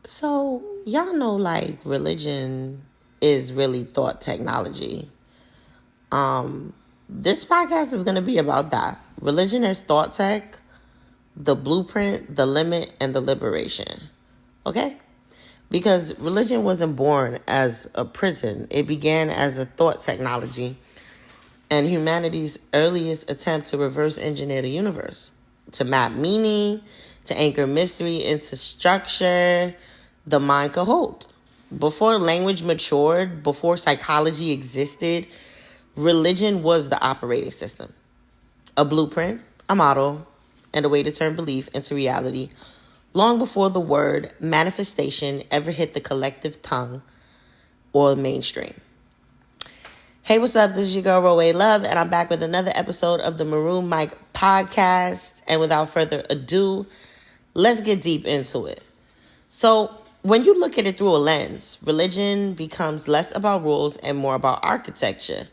So, y'all know, like, religion is really thought technology. This podcast is going to be about that. Religion as thought tech, the blueprint, the limit, and the liberation. Okay? Because religion wasn't born as a prison. It began as a thought technology and humanity's earliest attempt to reverse engineer the universe, to map meaning, to anchor mystery into structure the mind could hold. Before language matured, before psychology existed, religion was the operating system, a blueprint, a model, and a way to turn belief into reality long before the word manifestation ever hit the collective tongue or the mainstream. Hey, what's up? This is your girl, Roeh Love, and I'm back with another episode of the Maroon Mic podcast. And without further ado, let's get deep into it. So, when you look at it through a lens, religion becomes less about rules and more about architecture.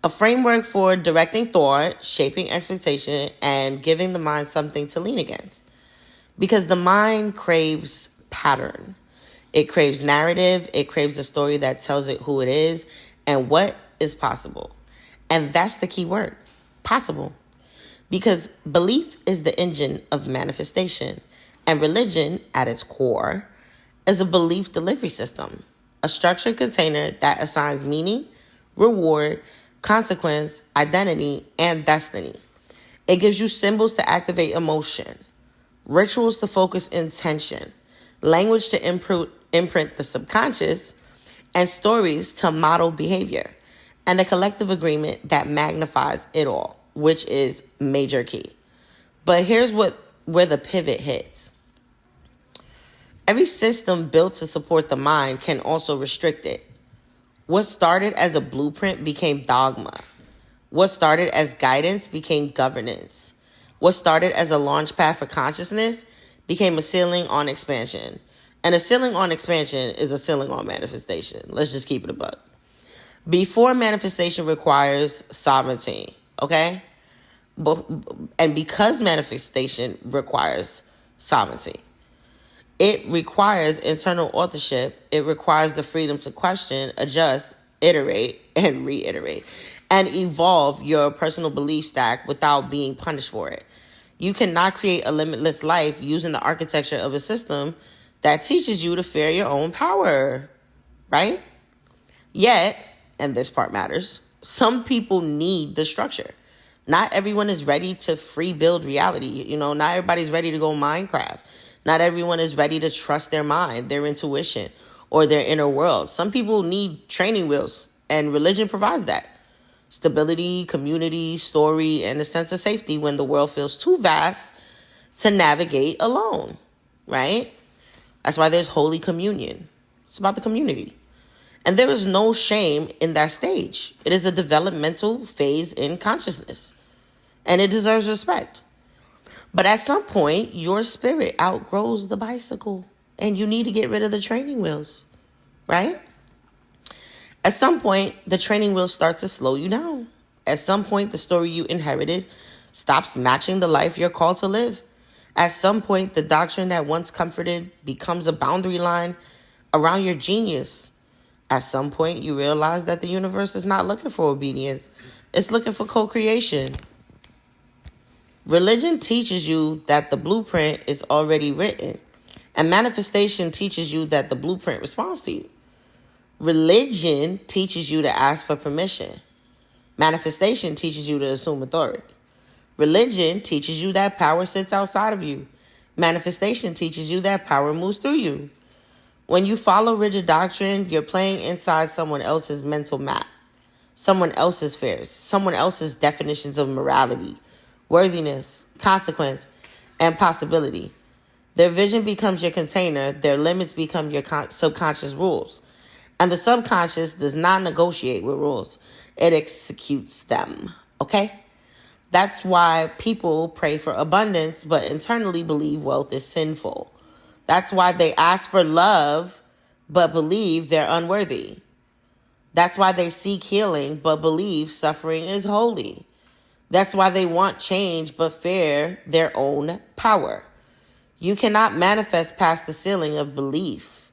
A framework for directing thought, shaping expectation, and giving the mind something to lean against. Because the mind craves pattern. It craves narrative. It craves a story that tells it who it is and what is possible. And that's the key word, possible. Because belief is the engine of manifestation. And religion, at its core, is a belief delivery system. A structured container that assigns meaning, reward, consequence, identity, and destiny. It gives you symbols to activate emotion, rituals to focus intention, language to imprint the subconscious, and stories to model behavior, and a collective agreement that magnifies it all, which is major key. But here's where the pivot hits. Every system built to support the mind can also restrict it. What started as a blueprint became dogma. What started as guidance became governance. What started as a launch pad for consciousness became a ceiling on expansion. And a ceiling on expansion is a ceiling on manifestation. Let's just keep it a buck. Before manifestation requires sovereignty, okay? And because manifestation requires sovereignty, it requires internal authorship. It requires the freedom to question, adjust, iterate, and reiterate, and evolve your personal belief stack without being punished for it. You cannot create a limitless life using the architecture of a system that teaches you to fear your own power, right? Yet, and this part matters, some people need the structure. Not everyone is ready to free build reality. Not everybody's ready to go Minecraft. Not everyone is ready to trust their mind, their intuition, or their inner world. Some people need training wheels, and religion provides that. Stability, community, story, and a sense of safety when the world feels too vast to navigate alone, right? That's why there's Holy Communion. It's about the community. And there is no shame in that stage. It is a developmental phase in consciousness, and it deserves respect. But at some point, your spirit outgrows the bicycle and you need to get rid of the training wheels, right? At some point, the training wheels start to slow you down. At some point, the story you inherited stops matching the life you're called to live. At some point, the doctrine that once comforted becomes a boundary line around your genius. At some point, you realize that the universe is not looking for obedience. It's looking for co-creation. Religion teaches you that the blueprint is already written, and manifestation teaches you that the blueprint responds to you. Religion teaches you to ask for permission. Manifestation teaches you to assume authority. Religion teaches you that power sits outside of you. Manifestation teaches you that power moves through you. When you follow rigid doctrine, you're playing inside someone else's mental map, someone else's fears, someone else's definitions of morality, worthiness, consequence, and possibility. Their vision becomes your container. Their limits become your subconscious rules. And the subconscious does not negotiate with rules. It executes them, okay? That's why people pray for abundance, but internally believe wealth is sinful. That's why they ask for love, but believe they're unworthy. That's why they seek healing, but believe suffering is holy. That's why they want change, but fear their own power. You cannot manifest past the ceiling of belief,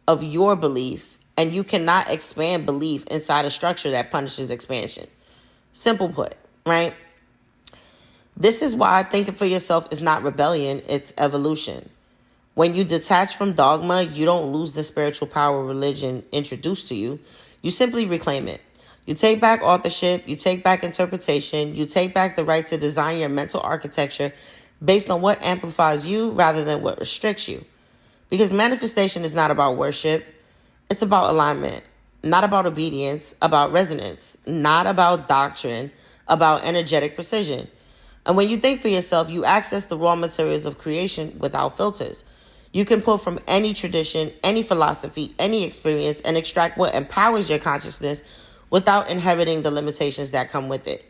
of your belief, and you cannot expand belief inside a structure that punishes expansion. Simple put, right? This is why thinking for yourself is not rebellion, it's evolution. When you detach from dogma, you don't lose the spiritual power religion introduced to you. You simply reclaim it. You take back authorship, you take back interpretation, you take back the right to design your mental architecture based on what amplifies you rather than what restricts you. Because manifestation is not about worship, it's about alignment, not about obedience, about resonance, not about doctrine, about energetic precision. And when you think for yourself, you access the raw materials of creation without filters. You can pull from any tradition, any philosophy, any experience, and extract what empowers your consciousness without inheriting the limitations that come with it.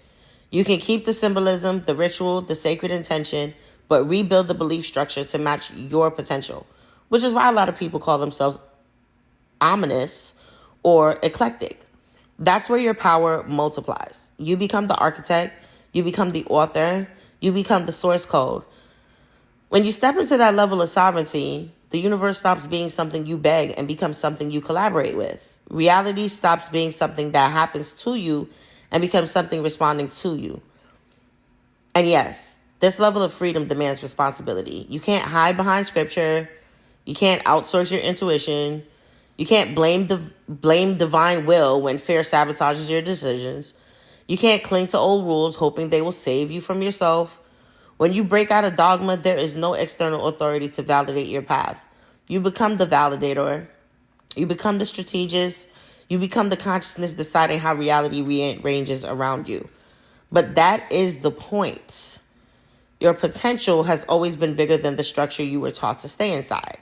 You can keep the symbolism, the ritual, the sacred intention, but rebuild the belief structure to match your potential, which is why a lot of people call themselves ominous or eclectic. That's where your power multiplies. You become the architect, you become the author, you become the source code. When you step into that level of sovereignty, the universe stops being something you beg and becomes something you collaborate with. Reality stops being something that happens to you and becomes something responding to you. And yes, this level of freedom demands responsibility. You can't hide behind scripture. You can't outsource your intuition. You can't blame divine will when fear sabotages your decisions. You can't cling to old rules hoping they will save you from yourself. When you break out of dogma, there is no external authority to validate your path. You become the validator. You become the strategist. You become the consciousness deciding how reality rearranges around you. But that is the point. Your potential has always been bigger than the structure you were taught to stay inside.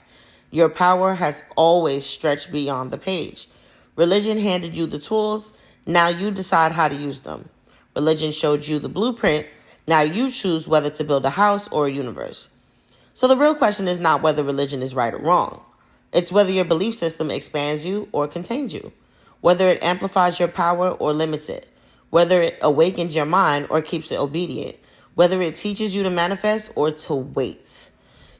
Your power has always stretched beyond the page. Religion handed you the tools. Now you decide how to use them. Religion showed you the blueprint. Now you choose whether to build a house or a universe. So the real question is not whether religion is right or wrong. It's whether your belief system expands you or contains you. Whether it amplifies your power or limits it. Whether it awakens your mind or keeps it obedient. Whether it teaches you to manifest or to wait.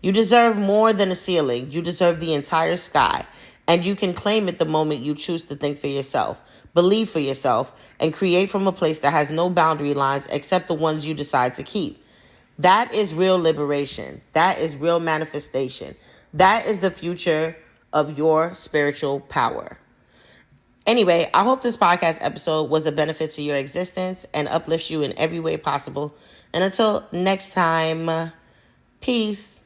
You deserve more than a ceiling. You deserve the entire sky. And you can claim it the moment you choose to think for yourself, believe for yourself, and create from a place that has no boundary lines except the ones you decide to keep. That is real liberation. That is real manifestation. That is the future of your spiritual power. Anyway, I hope this podcast episode was a benefit to your existence and uplifts you in every way possible. And until next time, peace.